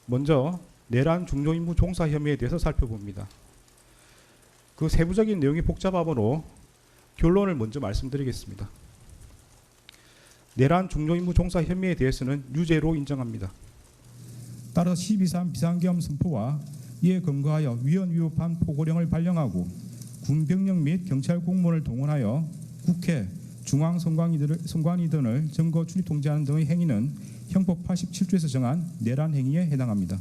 먼저 내란 중요임무 종사 혐의에 대해서 살펴봅니다. 그 세부적인 내용이 복잡하므로 결론을 먼저 말씀드리겠습니다. 내란 중요임무 종사 혐의에 대해서는 유죄로 인정합니다. 따라서 12.3 비상계엄 선포와 이에 근거하여 위헌 위법한 포고령을 발령하고 군병력 및 경찰 공무원을 동원하여 국회, 중앙선관위 등을 점거 출입 통제하는 등의 행위는 형법 87조에서 정한 내란 행위에 해당합니다.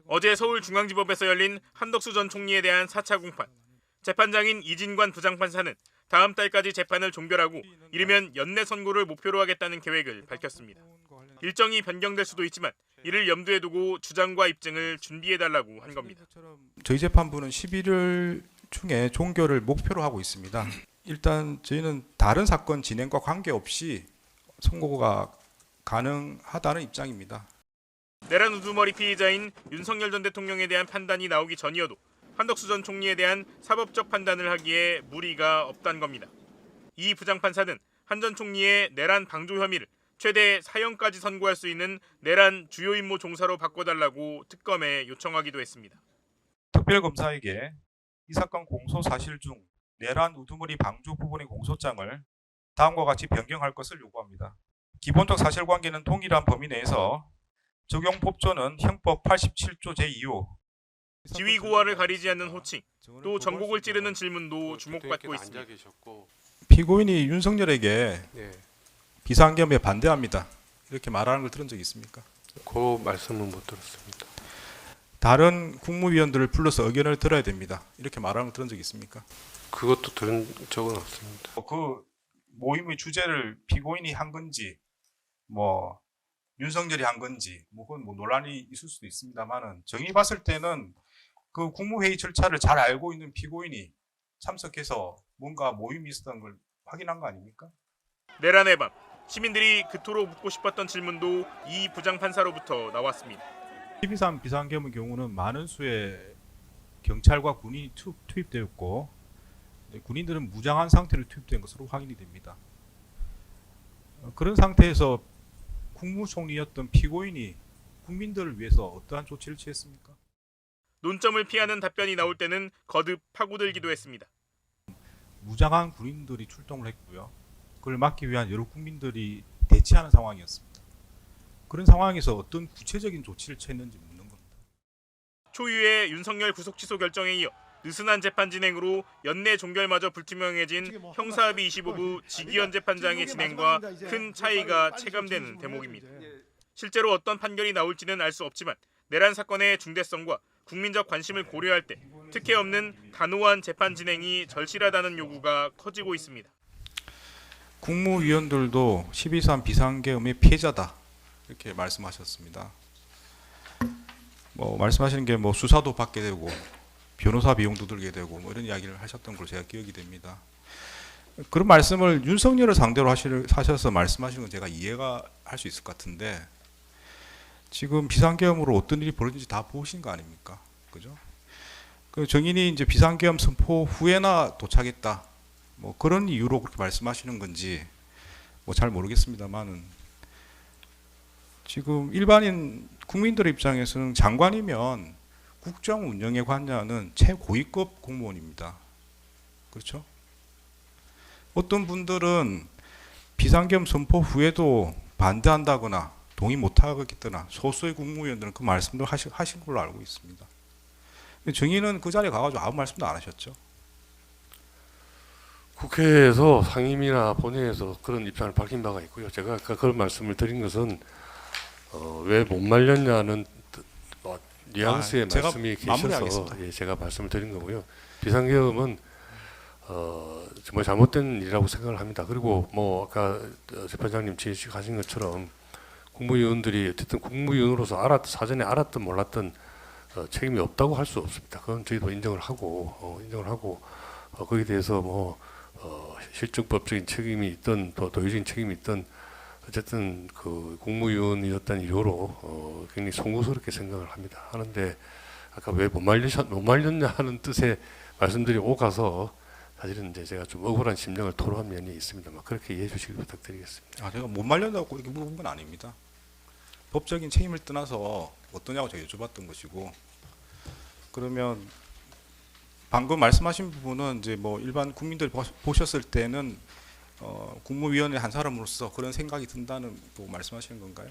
어제 서울중앙지법에서 열린 한덕수 전 총리에 대한 4차 공판. 재판장인 이진관 부장판사는 다음 달까지 재판을 종결하고 이르면 연내 선고를 목표로 하겠다는 계획을 밝혔습니다. 일정이 변경될 수도 있지만 이를 염두에 두고 주장과 입증을 준비해달라고 한 겁니다. 저희 재판부는 11일 중에 종결을 목표로 하고 있습니다. 일단 저희는 다른 사건 진행과 관계없이 선고가 가능하다는 입장입니다. 내란 우두머리 피의자인 윤석열 전 대통령에 대한 판단이 나오기 전이어도 한덕수 전 총리에 대한 사법적 판단을 하기에 무리가 없다는 겁니다. 이 부장판사는 한 전 총리의 내란 방조 혐의를 최대 사형까지 선고할 수 있는 내란 주요 임무 종사로 바꿔달라고 특검에 요청하기도 했습니다. 특별검사에게 이 사건 공소 사실 중 내란 우두머리 방조 부분의 공소장을 다음과 같이 변경할 것을 요구합니다. 기본적 사실관계는 동일한 범위 내에서 적용 법조는 형법 87조 제2호 지위고하를 가리지 않는 호칭, 또 전곡을 찌르는 질문도 주목받고 있습니다. 피고인이 윤석열에게 비상계엄에 반대합니다. 이렇게 말하는 걸 들은 적이 있습니까? 그 말씀은 못 들었습니다. 다른 국무위원들을 불러서 의견을 들어야 됩니다. 이렇게 말하는 걸 들은 적이 있습니까? 그것도 들은 적은 없습니다. 그 모임의 주제를 피고인이 한 건지 뭐 윤석열이 한 건지 그건 논란이 있을 수도 있습니다만은 정의 봤을 때는 그 국무회의 절차를 잘 알고 있는 피고인이 참석해서 뭔가 모임이 있었던 걸 확인한 거 아닙니까? 내란의 밤, 시민들이 그토록 묻고 싶었던 질문도 이 부장판사로부터 나왔습니다. 12.3 비상계엄의 경우는 많은 수의 경찰과 군인이 투입되었고 군인들은 무장한 상태로 투입된 것으로 확인이 됩니다. 그런 상태에서 국무총리였던 피고인이 국민들을 위해서 어떠한 조치를 취했습니까? 논점을 피하는 답변이 나올 때는 거듭 파고들기도 했습니다. 무장한 군인들이 출동을 했고요. 그걸 막기 위한 여러 국민들이 대치하는 상황이었습니다. 그런 상황에서 어떤 구체적인 조치를 취했는지 묻는 겁니다. 초유의 윤석열 구속 취소 결정에 이어 느슨한 재판 진행으로 연내 종결마저 불투명해진 형사합의 25부 지기현 재판장의 진행과 큰 차이가 체감되는 대목입니다. 실제로 어떤 판결이 나올지는 알 수 없지만 내란 사건의 중대성과 국민적 관심을 고려할 때 특혜 없는 단호한 재판 진행이 절실하다는 요구가 커지고 있습니다. 국무위원들도 12.3 비상계엄의 피해자다 이렇게 말씀하셨습니다. 말씀하시는 게 수사도 받게 되고 변호사 비용도 들게 되고 이런 이야기를 하셨던 걸로 제가 기억이 됩니다. 그런 말씀을 윤석열을 상대로 하셔서 말씀하시는 건 제가 이해가 할 수 있을 것 같은데 지금 비상계엄으로 어떤 일이 벌어진지 다 보신 거 아닙니까? 그죠? 그 정인이 이제 비상계엄 선포 후에나 도착했다. 그런 이유로 그렇게 말씀하시는 건지 잘 모르겠습니다만은 지금 일반인 국민들의 입장에서는 장관이면 국정 운영에 관여하는 최고위급 공무원입니다. 그렇죠? 어떤 분들은 비상계엄 선포 후에도 반대한다거나 동의 못하겠거나 소수의 국무위원들은 그 말씀도 하신 걸로 알고 있습니다. 정의는 그 자리에 가가지고 아무 말씀도 안 하셨죠. 국회에서 상임위나 본회의에서 그런 입장을 밝힌 바가 있고요. 제가 아까 그런 말씀을 드린 것은 왜 못 말렸냐는 뉘앙스의 말씀이 계셔서 제가 말씀을 드린 거고요. 비상계엄은 정말 잘못된 일이라고 생각을 합니다. 그리고 아까 재판장님 지적하신 것처럼 국무위원들이 어쨌든 국무위원으로서 사전에 알았든 몰랐든 책임이 없다고 할 수 없습니다. 그건 저희도 인정을 하고 거기에 대해서 실정법적인 책임이 있든 또 도의적인 책임이 있든 어쨌든 그 국무위원이었다는 이유로 굉장히 송구스럽게 생각을 합니다. 하는데 아까 왜 못 말렸냐 하는 뜻의 말씀들이 오가서 사실은 이제 제가 좀 억울한 심정을 토로한 면이 있습니다만 그렇게 이해해 주시길 부탁드리겠습니다. 제가 못 말렸다고 이렇게 물어본 건 아닙니다. 법적인 책임을 떠나서 어떠냐고 제가 여쭤봤던 것이고, 그러면 방금 말씀하신 부분은 이제 뭐 일반 국민들이 보셨을 때는 국무위원회 한 사람으로서 그런 생각이 든다는 또 말씀하시는 건가요?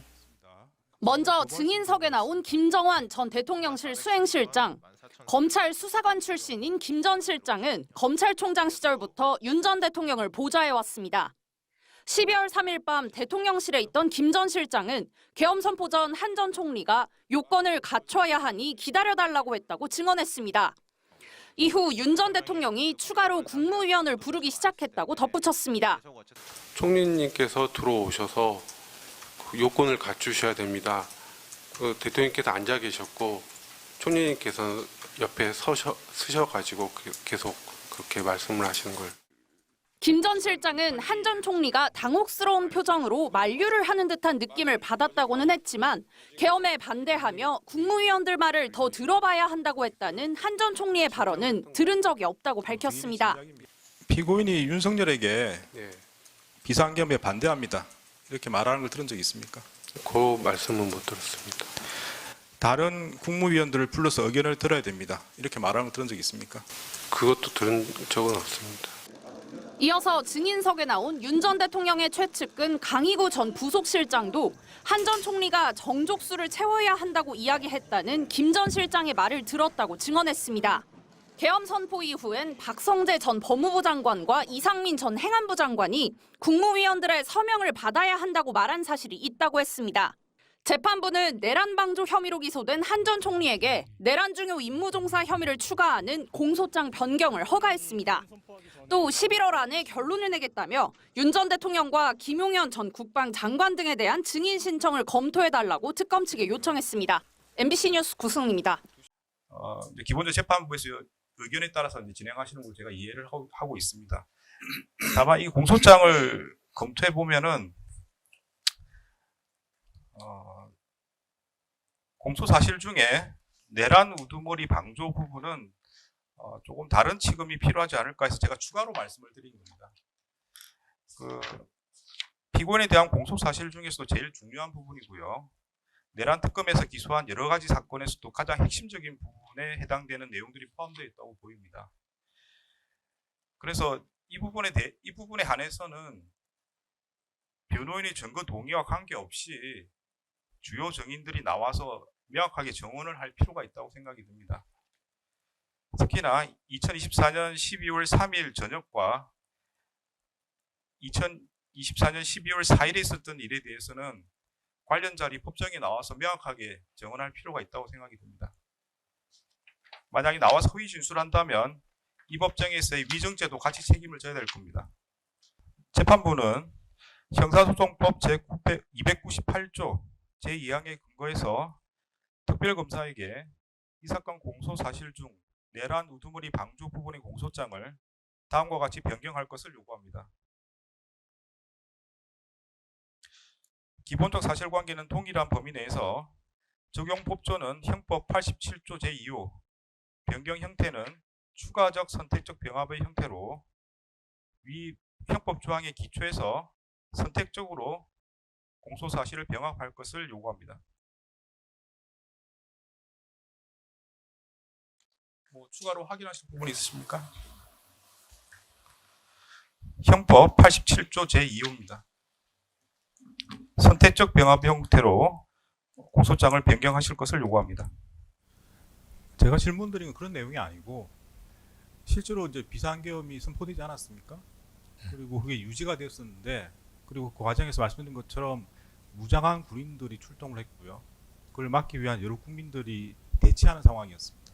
먼저 증인석에 나온 김정환 전 대통령실 수행실장, 검찰 수사관 출신인 김 전 실장은 검찰총장 시절부터 윤 전 대통령을 보좌해왔습니다. 12월 3일 밤 대통령실에 있던 김 전 실장은 계엄 선포 전 한 전 총리가 요건을 갖춰야 하니 기다려달라고 했다고 증언했습니다. 이후 윤 전 대통령이 추가로 국무위원을 부르기 시작했다고 덧붙였습니다. 총리님께서 들어오셔서 그 요건을 갖추셔야 됩니다. 대통령께서 앉아 계셨고 총리님께서 옆에 서셔가지고 계속 그렇게 말씀을 하시는 걸. 김 전 실장은 한 전 총리가 당혹스러운 표정으로 만류를 하는 듯한 느낌을 받았다고는 했지만 계엄에 반대하며 국무위원들 말을 더 들어봐야 한다고 했다는 한 전 총리의 발언은 들은 적이 없다고 밝혔습니다. 피고인이 윤석열에게 네, 비상계엄에 반대합니다, 이렇게 말하는 걸 들은 적이 있습니까? 그 말씀은 못 들었습니다. 다른 국무위원들을 불러서 의견을 들어야 됩니다, 이렇게 말하는 걸 들은 적이 있습니까? 그것도 들은 적은 없습니다. 이어서 증인석에 나온 윤 전 대통령의 최측근 강희구 전 부속실장도 한 전 총리가 정족수를 채워야 한다고 이야기했다는 김 전 실장의 말을 들었다고 증언했습니다. 계엄 선포 이후엔 박성재 전 법무부 장관과 이상민 전 행안부 장관이 국무위원들의 서명을 받아야 한다고 말한 사실이 있다고 했습니다. 재판부는 내란 방조 혐의로 기소된 한 전 총리에게 내란 중요 임무 종사 혐의를 추가하는 공소장 변경을 허가했습니다. 또 11월 안에 결론을 내겠다며 윤 전 대통령과 김용현 전 국방장관 등에 대한 증인 신청을 검토해달라고 특검 측에 요청했습니다. MBC 뉴스 구승입니다. 기본적으로 재판부에서 의견에 따라서 이제 진행하시는 걸 제가 이해를 하고 있습니다. 다만 이 공소장을 검토해 보면은 공소 사실 중에 내란 우두머리 방조 부분은 조금 다른 취급이 필요하지 않을까 해서 제가 추가로 말씀을 드린 겁니다. 피고인에 대한 공소 사실 중에서도 제일 중요한 부분이고요. 내란 특검에서 기소한 여러 가지 사건에서도 가장 핵심적인 부분에 해당되는 내용들이 포함되어 있다고 보입니다. 그래서 이 부분에 한해서는 변호인의 증거 동의와 관계없이 주요 증인들이 나와서 명확하게 정언을 할 필요가 있다고 생각이 듭니다. 특히나 2024년 12월 3일 저녁과 2024년 12월 4일에 있었던 일에 대해서는 관련 자리 법정에 나와서 명확하게 정언할 필요가 있다고 생각이 듭니다. 만약에 나와서 허위 진술한다면 이 법정에서의 위정죄도 같이 책임을 져야 될 겁니다. 재판부는 형사소송법 제298조 제2항에 근거해서 특별검사에게 이 사건 공소 사실 중 내란 우두머리 방조 부분의 공소장을 다음과 같이 변경할 것을 요구합니다. 기본적 사실관계는 동일한 범위 내에서 적용 법조는 형법 87조 제2호, 변경 형태는 추가적 선택적 병합의 형태로 위 형법 조항에 기초해서 선택적으로 공소 사실을 병합할 것을 요구합니다. 추가로 확인하실 부분이 있으십니까? 형법 87조 제2호입니다. 선택적 병합 형태로 공소장을 변경하실 것을 요구합니다. 제가 질문드린 건 그런 내용이 아니고 실제로 이제 비상계엄이 선포되지 않았습니까? 그리고 그게 유지가 되었었는데, 그리고 그 과정에서 말씀드린 것처럼 무장한 군인들이 출동을 했고요. 그걸 막기 위한 여러 국민들이 대치하는 상황이었습니다.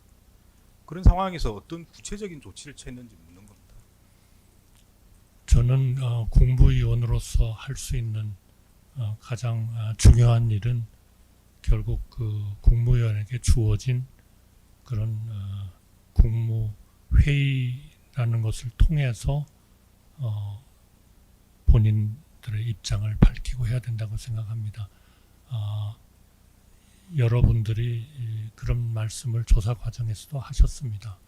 그런 상황에서 어떤 구체적인 조치를 취했는지 묻는 겁니다. 저는 국무위원으로서 할 수 있는 가장 중요한 일은 결국 그 국무위원에게 주어진 그런 국무회의라는 것을 통해서 본인들의 입장을 밝히고 해야 된다고 생각합니다. 여러분들이 그런 말씀을 조사 과정에서도 하셨습니다.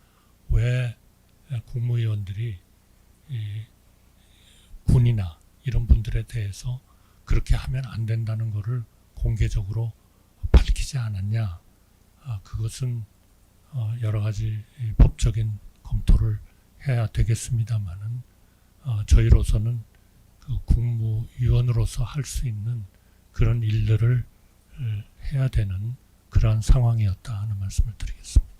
왜 국무위원들이 군이나 이런 분들에 대해서 그렇게 하면 안 된다는 것을 공개적으로 밝히지 않았냐. 그것은 여러 가지 법적인 검토를 해야 되겠습니다만은 저희로서는 그 국무위원으로서 할 수 있는 그런 일들을 해야 되는 그러한 상황이었다 하는 말씀을 드리겠습니다.